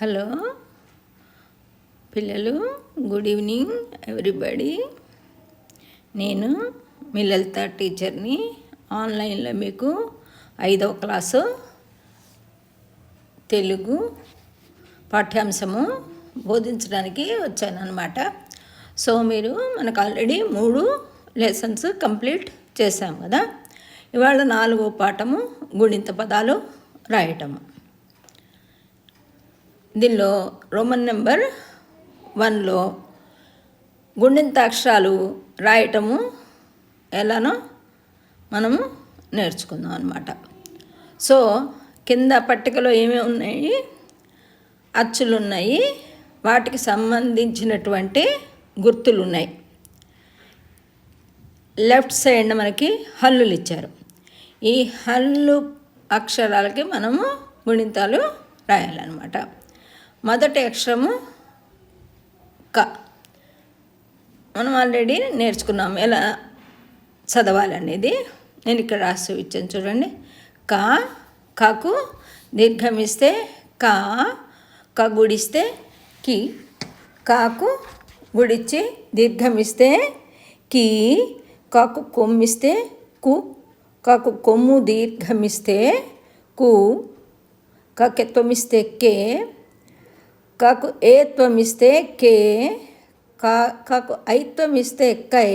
Hello పిల్లలు, good evening everybody. నేను మీ లలిత టీచర్ని. ఆన్లైన్లో మీకు 5వ క్లాసు తెలుగు పాఠ్యాంశము బోధించడానికి వచ్చాను అన్నమాట. సో మీరు మనకు ఆల్రెడీ 3 లెసన్స్ కంప్లీట్ చేసాం కదా. ఇవాళ 4వ పాఠము గుణింత పదాలు రాయటము. దీనిలో రోమన్ నెంబర్ 1లో గుణింతాక్షరాలు రాయటము ఎలానో మనము నేర్చుకుందాం అన్నమాట. సో కింద పట్టికలో ఏమేమి ఉన్నాయి, అచ్చులు ఉన్నాయి, వాటికి సంబంధించినటువంటి గుర్తులు ఉన్నాయి. లెఫ్ట్ సైడ్ మనకి హల్లులు ఇచ్చారు. ఈ హల్లు అక్షరాలకి మనము గుణింతాలు రాయాలన్నమాట. మొదటి అక్షరము క. మనం ఆల్రెడీ నేర్చుకున్నాము ఎలా చదవాలనేది. నేను ఇక్కడ రాసి ఇచ్చాను చూడండి. క, కకు దీర్ఘమిస్తే కా, క గుడిస్తే కి, కాకు గుడిచ్చి దీర్ఘమిస్తే కీ, కాకు కొమ్మిస్తే కు, కాకు కొమ్ము దీర్ఘమిస్తే కు, కాకెత్వమిస్తే కే, కాకు ఏత్వమిస్తే కే, కాకు ఐత్వమిస్తే కై,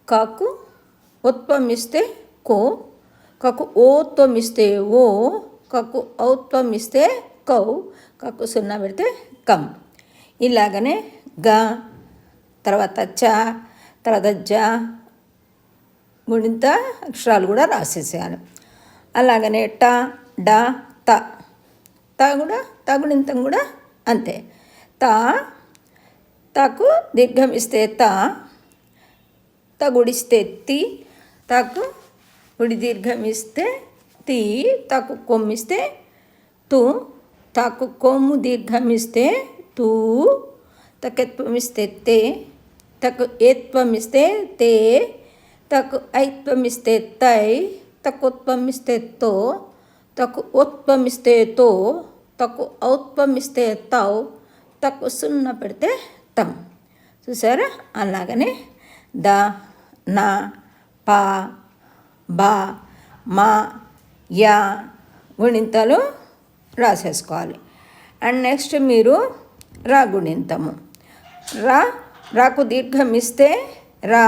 కాకు ఉత్వమిస్తే కో, కాకు ఓత్వమిస్తే ఓ, కాకు ఔత్వమిస్తే కౌ, కాకు సున్నా పెడితే కం. ఇలాగనే గ, తర్వాత చ, తర్వాత జ గుణింత అక్షరాలు కూడా రాసేసేయాలి. అలాగనే ట, డ, త. త కూడా గుణింతం కూడా అంతే. త, తకు దీర్ఘమిస్తే త, గుడిస్తే తి, తకు గుడి దీర్ఘమిస్తే తి, తకు కొమ్మిస్తే తు, తకు కొమ్ము దీర్ఘమిస్తే తూ, తకెత్వమిస్తే తే, తకు ఏత్వమిస్తే తే, తకు ఐత్వమిస్తే తై, తకుత్వమిస్తే తో, తకు ఉత్వమిస్తే తో, తకు ఔత్వమిస్తే తౌ, తకు సున్నా పెడితే తం. చూసారా? అలాగనే ద, న, ప, బ, మ, య గుణింతాలు రాసేసుకోవాలి. అండ్ నెక్స్ట్ మీరు రా గుణింతము. రాకు దీర్ఘమిస్తే రా,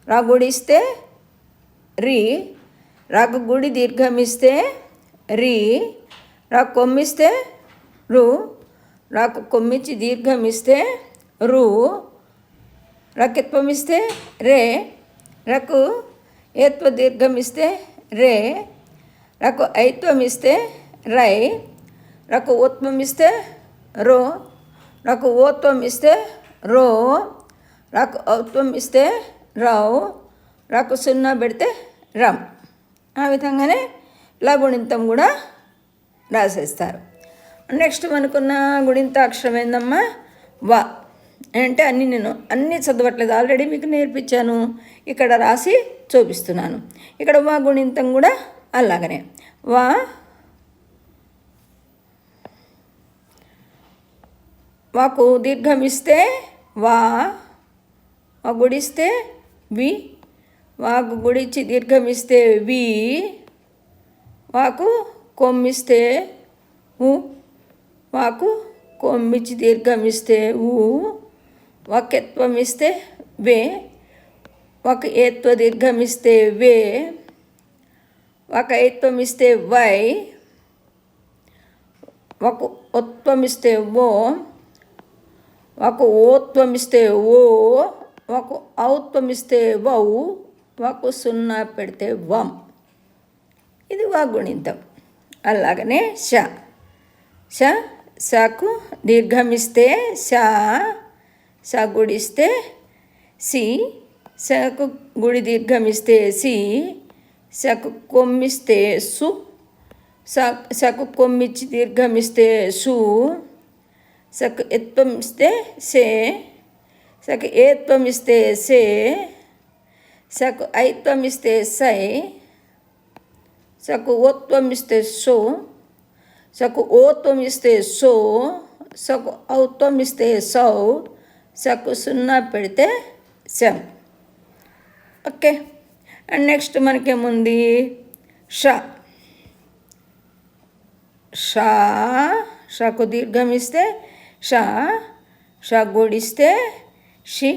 రా గుడిస్తే రి, రాకు గుడి దీర్ఘమిస్తే రి, రా కొమ్మిస్తే రు, రాకు కొమ్మిచ్చి దీర్ఘమిస్తే రు, రాకెత్వమిస్తే రే, రాకు ఏత్వ దీర్ఘమిస్తే రే, రాకు ఐత్వమిస్తే రై, రాకు ఓత్వమిస్తే రో, రాకు ఓత్వమిస్తే రో, రాకు ఔత్వమిస్తే రౌ, రాకు సున్నా పెడితే రమ్. ఆ విధంగానే లగుణింతం కూడా రాసేస్తారు. నెక్స్ట్ మనకున్న గుణింతాక్షరం ఏందమ్మా? వా. అంటే నేను చదవట్లేదు, ఆల్రెడీ మీకు నేర్పించాను, ఇక్కడ రాసి చూపిస్తున్నాను. ఇక్కడ వా గుణింతం కూడా అలాగనే. వా, వాకు దీర్ఘమిస్తే వా, వా గుడిస్తే వి, వాకు గుడిచ్చి దీర్ఘమిస్తే వి, వాకు కొమ్మిస్తే ఉ, వాకు కొమ్మిచ్చి దీర్ఘమిస్తే ఊ, వాకెత్వమిస్తే వే, వాకు ఏత్వ దీర్ఘమిస్తే వే, వాకు ఐత్వమిస్తే వై, వాకు ఉత్వమిస్తే ఓ, వాకు ఓత్వమిస్తే ఓ, వాకు ఔత్వమిస్తే వౌ, వాకు సున్నా పెడితే వం. ఇది వా గుణింతం. అలాగనే ష. షకు దీర్ఘమిస్తే ష, ష గుడిస్తే సి, షకు గుడి దీర్ఘమిస్తే సి, షకు కొమ్మిస్తే సు, షకు కొమ్మిచ్చి దీర్ఘమిస్తే సు, షకు ఎత్వమిస్తే సే, షకు ఏత్వమిస్తే సే, షకు ఐత్వమిస్తే సై, షకు ఓత్వమిస్తే సో, సకు ఓత్వం ఇస్తే సో, సకు ఔత్వం ఇస్తే సౌ, సకు సున్నా పెడితే శం. ఓకే. అండ్ నెక్స్ట్ మనకేముంది ష. షా, షకు దీర్ఘం ఇస్తే షా, షా గుడిస్తే షి,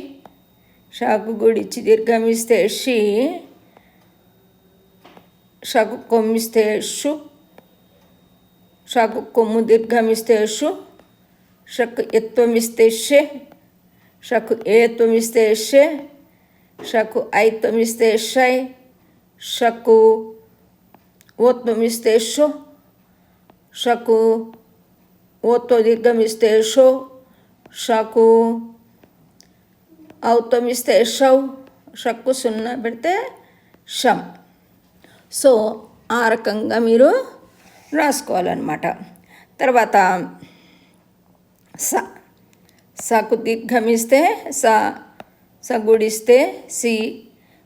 షాకు గుడిచ్చి దీర్ఘం ఇస్తే షి, షకు కొమ్మిస్తే షు, షకు కొమ్ము దీర్ఘం ఇస్తే షు, షకు ఎత్వం ఇస్తే షె, షకు ఏత్వం ఇస్తే షె, షకు ఐత్వం ఇస్తే షై, షకు ఓత్వం ఇస్తే షో, షకు ఓత్వ దీర్ఘం ఇస్తే షో, షకు ఔత్వం ఇస్తే షౌ, షక్కు సున్నా పెడితే షం. సో ఆ రకంగా మీరు రాసుకోవాలన్నమాట. తర్వాత స. సకు దీర్ఘం ఇస్తే స, స గుడిస్తే సి,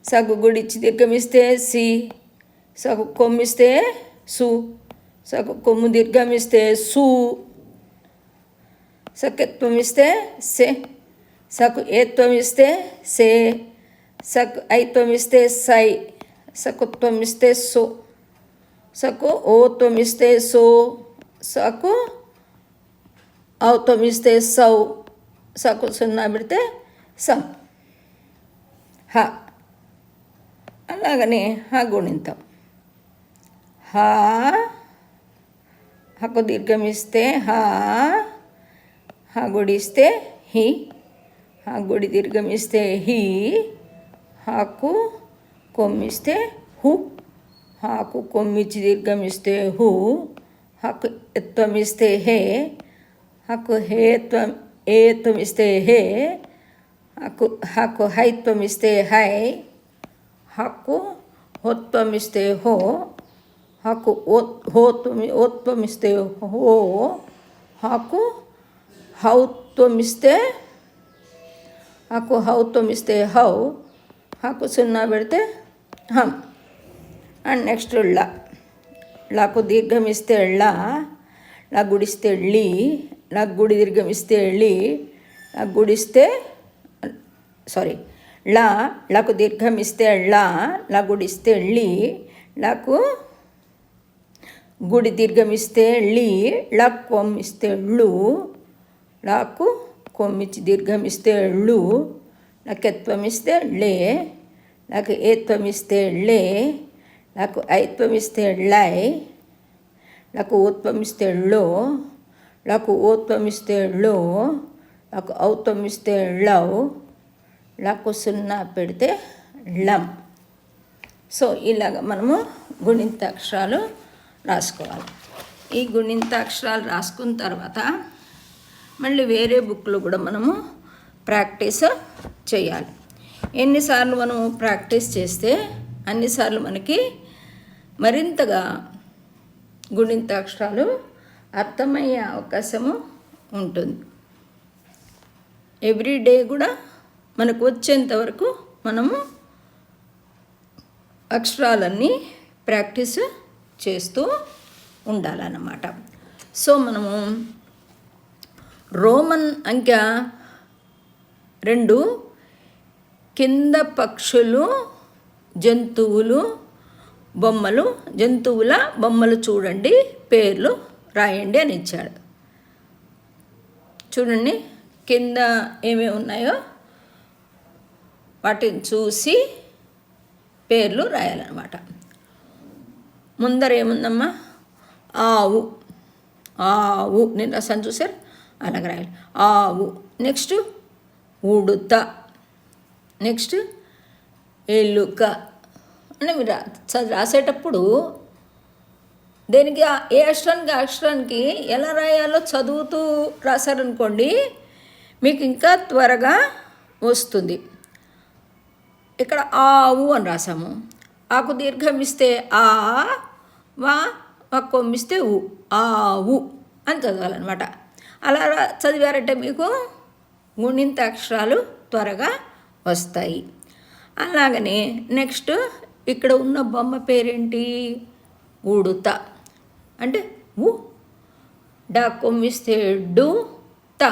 సగు గుడిచ్చి దీర్ఘం ఇస్తే సి, సగు కొమ్మిస్తే సు, సగు కొమ్ము దీర్ఘం ఇస్తే సు, సకెత్వం ఇస్తే సె, సకు ఏత్వం ఇస్తే సే, సకు ఐత్వం ఇస్తే సై, సకుత్వం ఇస్తే సో, సకు ఓత్వం ఇస్తే సో, సకు ఔత్వం ఇస్తే సౌ, సకు సున్నా పెడితే సం. హ. అలాగనే హ గుణింతం. హ, హకు దీర్ఘం ఇస్తే హ, హ గుడిస్తే హి, హ గుడి దీర్ఘం ఇస్తే హి, హకు కొమ్మిస్తే హు, హకు కొమ్మిచ్చి దీర్ఘం ఇస్తే హు, హకు ఎత్వం ఇస్తే హే, హకు హేత్వం ఏత్వం ఇస్తే హే, హకు హైత్వం ఇస్తే హై, హకు హోత్వం ఇస్తే హో, హకు ఓత్వం ఇస్తే హో, హకు హౌత్వం ఇస్తే హౌ, హకు సున్నా పెడితే హం. అండ్ నెక్స్ట్ ళ. లకు దీర్ఘం ఇస్తే ళ, లా గుడిస్తే ళి, లా గుడి దీర్ఘం ఇస్తే ళి, లా గుడిస్తే లకు దీర్ఘం ఇస్తే ళ, లా గుడిస్తే ళి, లకు గుడి దీర్ఘం ఇస్తే ళి, లా కొమ్మిస్తే ళు, లాకు కొమ్మిచ్చి దీర్ఘం ఇస్తే ళు, లకెత్వం ఇస్తే లే, లకు ఏత్వం ఇస్తే లే, లకు ఐత్వం ఇస్తే లై, లకు ఓత్వం ఇస్తే లో, లకు ఓత్వం ఇస్తే లో, లకు ఔత్వం ఇస్తే లౌ, లకు సున్నా పెడితే లం. సో ఇలాగ మనము గుణింతాక్షరాలు రాసుకోవాలి. ఈ గుణింతాక్షరాలు రాసుకున్న తర్వాత మళ్ళీ వేరే బుక్లో కూడా మనము ప్రాక్టీస్ చేయాలి. ఎన్నిసార్లు మనం ప్రాక్టీస్ చేస్తే అన్నిసార్లు మనకి మరింతగా గుణింతాక్షరాలు అర్థమయ్యే అవకాశము ఉంటుంది. ఎవ్రీడే కూడా మనకు వచ్చేంత వరకు మనము అక్షరాలన్నీ ప్రాక్టీస్ చేస్తూ ఉండాలన్నమాట. సో మనము రోమన్ అంకె 2 కింద పక్షులు, జంతువుల బొమ్మలు చూడండి, పేర్లు రాయండి అని ఇచ్చాడు. చూడండి కింద ఏమేమి ఉన్నాయో వాటిని చూసి పేర్లు రాయాలన్నమాట. ముందర ఏముందమ్మా, ఆవు, నేను రాసాను చూసారు, అలాగ రాయాలి. ఆవు. నెక్స్ట్ ఉడుత, నెక్స్ట్ ఎలుక. అంటే మీరు రాసేటప్పుడు దేనికి ఏ అక్షరానికి ఎలా రాయాలో చదువుతూ రాశారనుకోండి మీకు ఇంకా త్వరగా వస్తుంది. ఇక్కడ ఆవు అని రాసాము, ఆకు దీర్ఘం ఇస్తే ఆ, వా కొమ్మిస్తే ఊ, ఆవు అని చదవాలన్నమాట. అలా చదివారంటే మీకు గుణింత అక్షరాలు త్వరగా వస్తాయి. అలాగనే నెక్స్ట్ ఇక్కడ ఉన్న బొమ్మ పేరేంటి, ఉడుత. అంటే డా కొమ్మిస్తే డు త,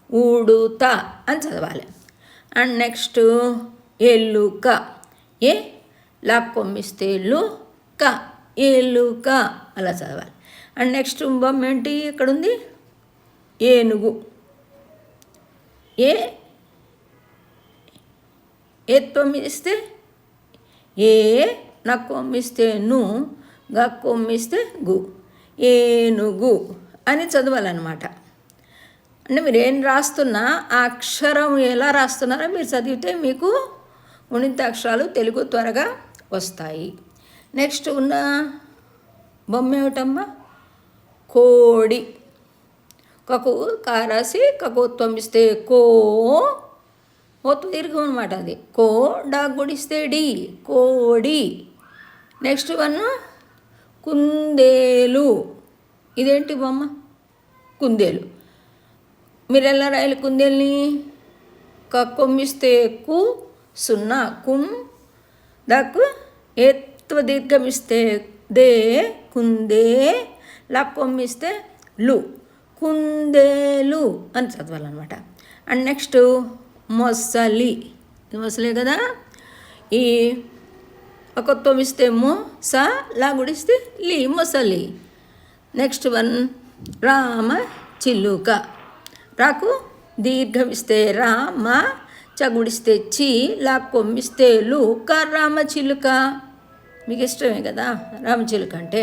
ఊడుత అని చదవాలి. అండ్ నెక్స్ట్ ఎలుక, ఏ లా కొమ్మిస్తే లు క, ఎలుక అలా చదవాలి. అండ్ నెక్స్ట్ బొమ్మ ఏంటి ఇక్కడ ఉంది, ఏనుగు, ఏ కొమ్మిస్తే ఏ, నా కొమ్మిస్తే ను, గా కొమ్మిస్తే గు, ఏనుగు అని చదవాలన్నమాట. అంటే మీరు ఏం రాస్తున్నా ఆ అక్షరం ఎలా రాస్తున్నారో మీరు చదివితే మీకు గుణిత అక్షరాలు తెలుగు త్వరగా వస్తాయి. నెక్స్ట్ ఉన్న బొమ్మ ఏమిటమ్మా, కోడి, కకు కారాసి కకోత్వం ఇస్తే కో, ఒత్తు దీర్ఘం అనమాట అది, కో డా గుడిస్తే డి, కోడి. నెక్స్ట్ వన్ కుందేలు, ఇదేంటి బొమ్మ, కుందేలు. మీరు ఎలా రాయాలి కుందేలుని, కొమ్మిస్తే కు, సున్నా కుం, దాకు ఎత్వ దీర్ఘమిస్తే దే, కుందే, లా కొమ్మిస్తే లు, కుందేలు అని చదవాలన్నమాట. అండ్ నెక్స్ట్ మొసలి, మొసలే కదా, ఈ ఒకత్వం ఇస్తే మో, సా లా గుడిస్తే లీ, మొసలి. నెక్స్ట్ వన్ రామ చిలుక, రాకు దీర్ఘం ఇస్తే రా, మా చగుడిస్తే చి, లా కొమ్మిస్తే లు, క, రామ చిలుక. మీకు ఇష్టమే కదా రామచిలుక అంటే.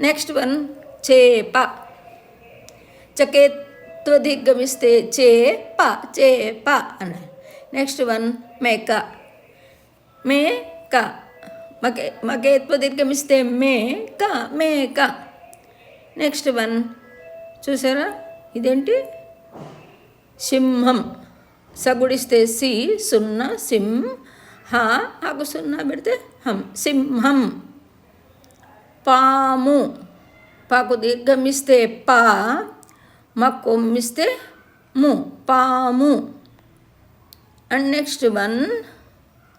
నెక్స్ట్ వన్ చేప, చకేత్వ దీర్ఘం ఇస్తే చేప, చేప అన్నారు. నెక్స్ట్ వన్ మేక, మేక, మకేత్వ దీర్ఘం ఇస్తే మేక, మేక. నెక్స్ట్ వన్ చూసారా ఇదేంటి, సింహం, సగుడిస్తే సి, సున్నా సిం, హా ఆకు సున్నా పెడితే హం, సింహం. పాము, పాకు దీర్ఘమిస్తే పా, మా కొమ్మిస్తే ము, పాము. అండ్ నెక్స్ట్ వన్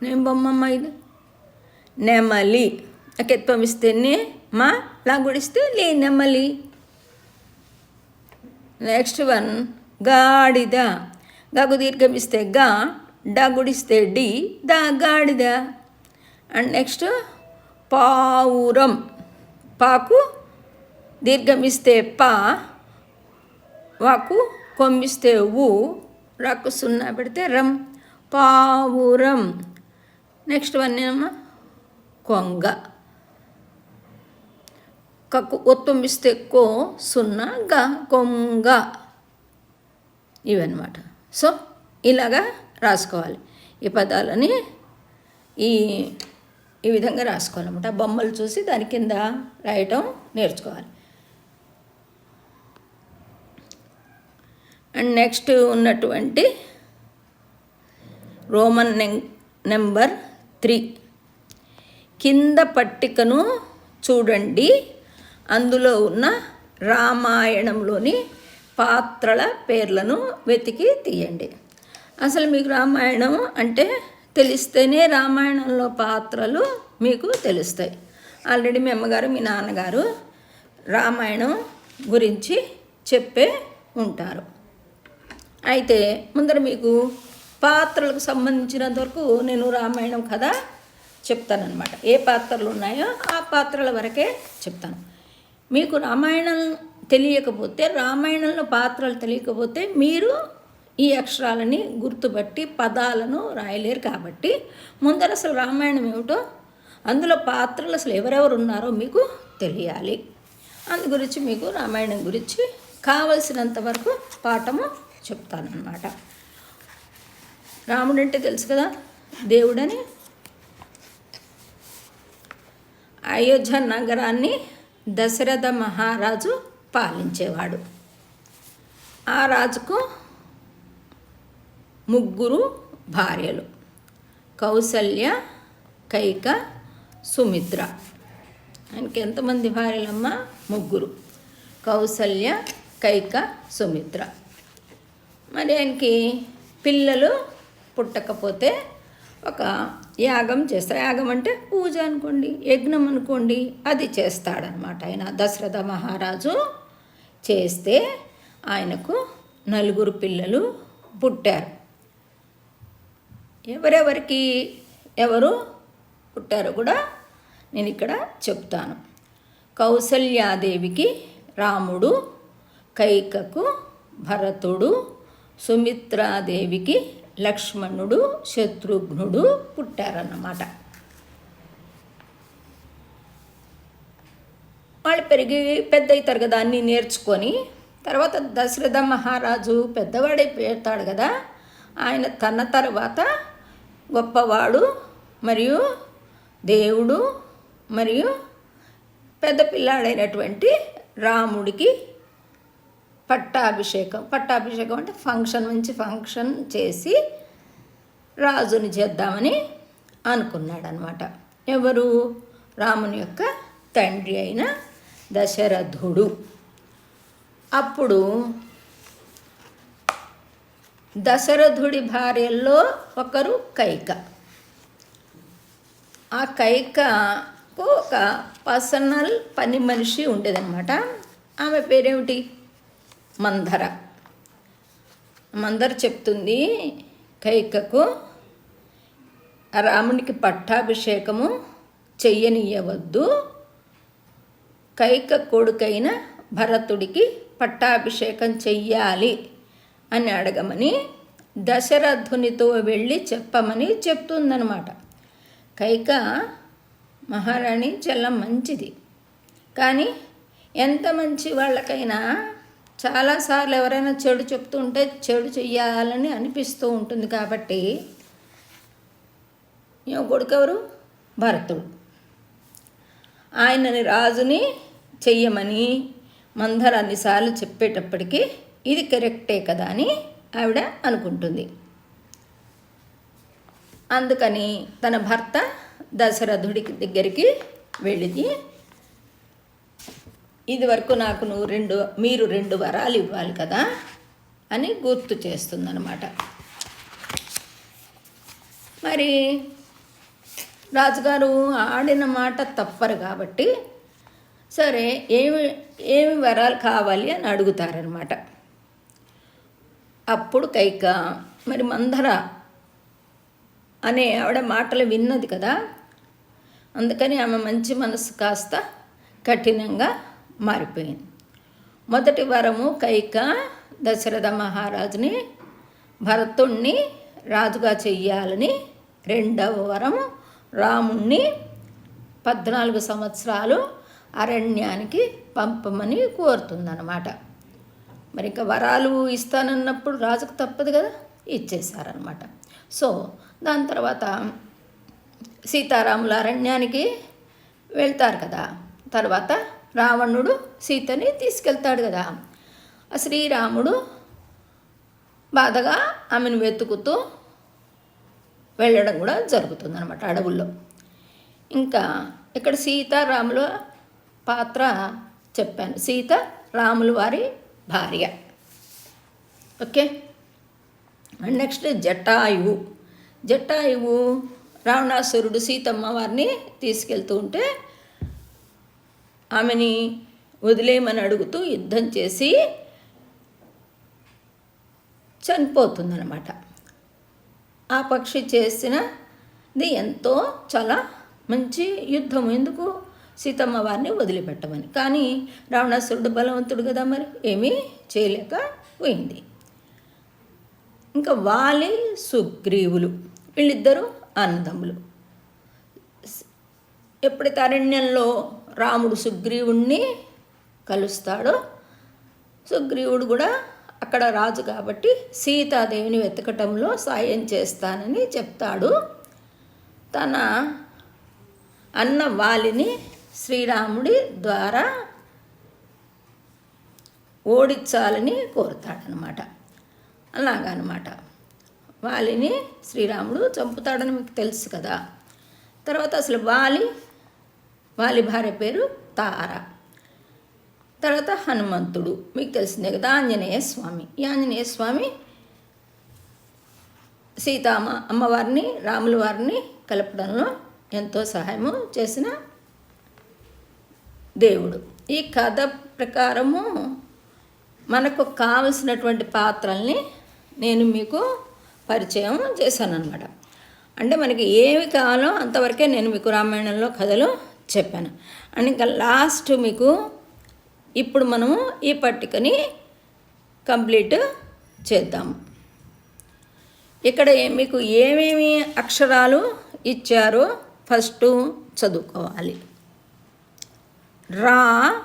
నేను బొమ్మమ్మ ఇది నెమలి, అకెత్వం ఇస్తే నే, మా లా గుడిస్తే లే, నెమలి. నెక్స్ట్ వన్ గాడిద, గాకు దీర్ఘం ఇస్తే గా, డా గుడిస్తే డి, దా, గాడిద. అండ్ నెక్స్ట్ పావురం, పాకు దీర్ఘం ఇస్తే పా, వాకు కొమ్మిస్తే ఊ, రాకు సున్నా పెడితే రం, పావురం. నెక్స్ట్ వన్ ఏమమ్మా కొంగ, కక్కు ఒత్తొమ్మిస్తే కో, సున్నా గా, కొంగ. ఇవన్నమాట. సో ఇలాగా రాసుకోవాలి ఈ పదాలని, ఈ విధంగా రాసుకోవాలన్నమాట. బొమ్మలు చూసి దాని కింద రాయటం నేర్చుకోవాలి. అండ్ నెక్స్ట్ ఉన్నటువంటి రోమన్ నెంబర్ 3, కింద పట్టికను చూడండి, అందులో ఉన్న రామాయణంలోని పాత్రల పేర్లను వెతికి తీయండి. అసలు మీకు రామాయణం అంటే తెలిస్తేనే రామాయణంలో పాత్రలు మీకు తెలుస్తాయి. ఆల్రెడీ మీ అమ్మగారు మీ నాన్నగారు రామాయణం గురించి చెప్పే ఉంటారు. అయితే ముందర మీకు పాత్రలకు సంబంధించినంత వరకు నేను రామాయణం కథ చెప్తానన్నమాట. ఏ పాత్రలు ఉన్నాయో ఆ పాత్రల వరకే చెప్తాను. మీకు రామాయణం తెలియకపోతే, రామాయణంలో పాత్రలు తెలియకపోతే మీరు ఈ అక్షరాలని గుర్తుపట్టి పదాలను రాయలేరు. కాబట్టి ముందర అసలు రామాయణం ఏమిటో, అందులో పాత్రలు అసలు ఎవరెవరు ఉన్నారో మీకు తెలియాలి. అందు గురించి మీకు రామాయణం గురించి కావలసినంత వరకు పాఠము చెప్తానన్నమాట. రాముడు అంటే తెలుసు కదా, దేవుడని. అయోధ్య నగరాన్ని దశరథ మహారాజు పాలించేవాడు. ఆ రాజుకు 3 భార్యలు, కౌసల్య, కైక, సుమిత్ర. ఆయనకి ఎంతమంది భార్యలమ్మా? 3. కౌసల్య, కైక, సుమిత్ర. మరి ఆయనకి పిల్లలు పుట్టకపోతే ఒక యాగం చేస్తారు. యాగం అంటే పూజ అనుకోండి, యజ్ఞం అనుకోండి, అది చేస్తాడనమాట. ఆయన దశరథ మహారాజు చేస్తే ఆయనకు 4 పిల్లలు పుట్టారు. ఎవరు పుట్టారో కూడా నేను ఇక్కడ చెప్తాను. కౌసల్యాదేవికి రాముడు, కైకకు భరతుడు, సుమిత్రాదేవికి లక్ష్మణుడు, శత్రుఘ్నుడు పుట్టారన్నమాట. వాళ్ళు పెరిగి పెద్ద అవుతారు కదా, అన్నీ నేర్చుకొని. తర్వాత దశరథ మహారాజు పెద్దవాడైపోతాడు కదా, ఆయన తన తర్వాత గొప్పవాడు మరియు దేవుడు మరియు పెద్ద పిల్లాడైనటువంటి రాముడికి పట్టాభిషేకం అంటే మంచి ఫంక్షన్ చేసి రాజుని చేద్దామని అనుకున్నాడనమాట. ఎవరు? రాముని యొక్క తండ్రి అయిన దశరథుడు. అప్పుడు దశరథుడి భార్యల్లో ఒకరు కైక. ఆ కైకకు ఒక పర్సనల్ పని మనిషి ఉండేదన్నమాట. ఆమె పేరేమిటి? మందర. మందర చెప్తుంది కైకకు, రామునికి పట్టాభిషేకము చెయ్యనీయవద్దు, కైక కొడుకైన భరతుడికి పట్టాభిషేకం చెయ్యాలి అని అడగమని దశరథునితో వెళ్ళి చెప్పమని చెప్తుందనమాట. కైక మహారాణి చాలా మంచిది, కానీ ఎంత మంచి వాళ్ళకైనా చాలాసార్లు ఎవరైనా చెడు చెప్తుంటే చెడు చెయ్యాలని అనిపిస్తూ ఉంటుంది. కాబట్టి కొడుకు ఎవరు? భరతుడు. ఆయనని రాజుని చెయ్యమని మందర అన్నిసార్లు చెప్పేటప్పటికీ ఇది కరెక్టే కదా అని ఆవిడ అనుకుంటుంది. అందుకని తన భర్త దశరథుడి దగ్గరికి వెళ్ళి, ఇది వరకు నాకు మీరు 2 వరాలు ఇవ్వాలి కదా అని గుర్తు చేస్తుందన్నమాట. మరి రాజుగారు ఆడిన మాట తప్పరు కాబట్టి సరే ఏమి వరాలు కావాలి అని అడుగుతారనమాట. అప్పుడు కైక మరి మందర అనే ఆవిడ మాటలు విన్నది కదా, అందుకని ఆమె మంచి మనసు కాస్త కఠినంగా మారిపోయింది. మొదటి వరము కైక దశరథ మహారాజుని భరతుణ్ణి రాజుగా చెయ్యాలని, రెండవ వరము రాముణ్ణి 14 సంవత్సరాలు అరణ్యానికి పంపమని కోరుతుందన్నమాట. మరి ఇంకా వరాలు ఇస్తానన్నప్పుడు రాజుకు తప్పదు కదా, ఇచ్చేశారనమాట. సో దాని తర్వాత సీతారాముల అరణ్యానికి వెళ్తారు కదా. తర్వాత రావణుడు సీతని తీసుకెళ్తాడు కదా. ఆ శ్రీరాముడు బాధగా ఆమెను వెతుకుతూ వెళ్ళడం కూడా జరుగుతుందన్నమాట అడవుల్లో. ఇంకా ఇక్కడ సీతారాముల పాత్ర చెప్పాను. సీత రాముల వారి భార్య. ఓకే. అండ్ నెక్స్ట్ జటాయువు రావణాసురుడు సీతమ్మ వారిని తీసుకెళ్తూ ఉంటే ఆమెని వదిలేయమని అడుగుతూ యుద్ధం చేసి చనిపోతుందన్నమాట. ఆ పక్షి చేసినది ఎంతో చాలా మంచి యుద్ధం. ఎందుకు? సీతమ్మ వారిని వదిలిపెట్టమని. కానీ రావణాసురుడు బలవంతుడు కదా, మరి ఏమీ చేయలేకపోయింది. ఇంకా వాలి సుగ్రీవులు వీళ్ళిద్దరూ అన్నదమ్ములు. ఎప్పుడైతే అరణ్యంలో రాముడు సుగ్రీవుణ్ణి కలుస్తాడో, సుగ్రీవుడు కూడా అక్కడ రాజు కాబట్టి సీతాదేవిని వెతకటంలో సాయం చేస్తానని చెప్తాడు. తన అన్న వాలిని శ్రీరాముడి ద్వారా ఓడించాలని కోరుతాడనమాట. అలాగనమాట వాలిని శ్రీరాముడు చంపుతాడని మీకు తెలుసు కదా. తర్వాత అసలు వాలి భార్య పేరు తార. తర్వాత హనుమంతుడు మీకు తెలిసిందే కదా, ఆంజనేయ స్వామి. ఈ ఆంజనేయ స్వామి అమ్మవారిని రాముల వారిని కలపడంలో ఎంతో సహాయము చేసిన దేవుడు. ఈ కథ ప్రకారము మనకు కావలసినటువంటి పాత్రల్ని నేను మీకు పరిచయం చేశాను అనమాట. అంటే మనకి ఏమి కావాలో అంతవరకే నేను మీకు రామాయణంలో కథలు చెప్పాను. అండ్ ఇంకా లాస్ట్ మీకు ఇప్పుడు మనము ఈ పట్టికని కంప్లీట్ చేద్దాము. ఇక్కడ మీకు ఏమేమి అక్షరాలు ఇచ్చారో ఫస్ట్ చదువుకోవాలి. రా,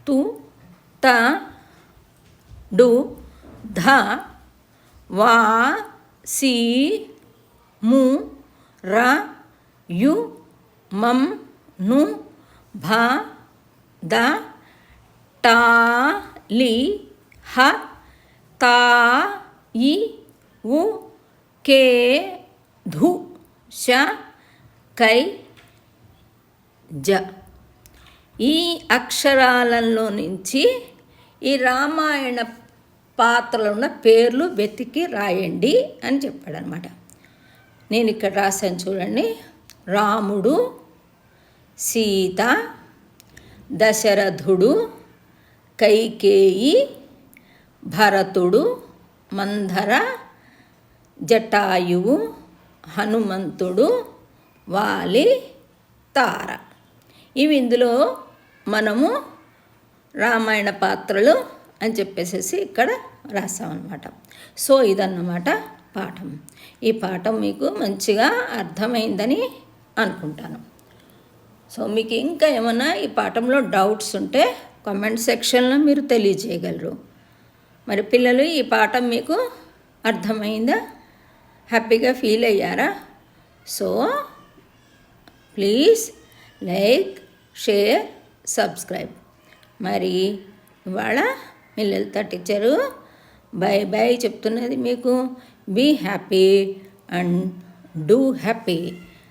తు, త, డు, ధ, వా, సి, ము, ర, యు, మం, ను, భ, ద, టా, లి, హ, తా, ఇ, ఉ, కే, ధు, ష, కై, జ. ఈ అక్షరాలలో నుంచి ఈ రామాయణ పాత్రలో ఉన్న పేర్లు వెతికి రాయండి అని చెప్పాడనమాట. నేను ఇక్కడ రాశాను చూడండి. రాముడు, సీత, దశరథుడు, కైకేయి, భరతుడు, మంధర, జటాయువు, హనుమంతుడు, వాలి, తార. ఇవి ఇందులో మనము రామాయణ పాత్రలు అని చెప్పేసి ఇక్కడ రాసామన్నమాట. సో ఇదన్నమాట పాఠం. ఈ పాఠం మీకు మంచిగా అర్థమైందని అనుకుంటాను. సో మీకు ఇంకా ఏమైనా ఈ పాఠంలో డౌట్స్ ఉంటే కామెంట్ సెక్షన్లో మీరు తెలియజేయగలరు. మరి పిల్లలు ఈ పాఠం మీకు అర్థమైందా? హ్యాపీగా ఫీల్ అయ్యారా? So please like, share, subscribe. మరి ఇవాళ మీ లలిత టీచరు బై బై చెప్తున్నది మీకు. Be happy and do happy.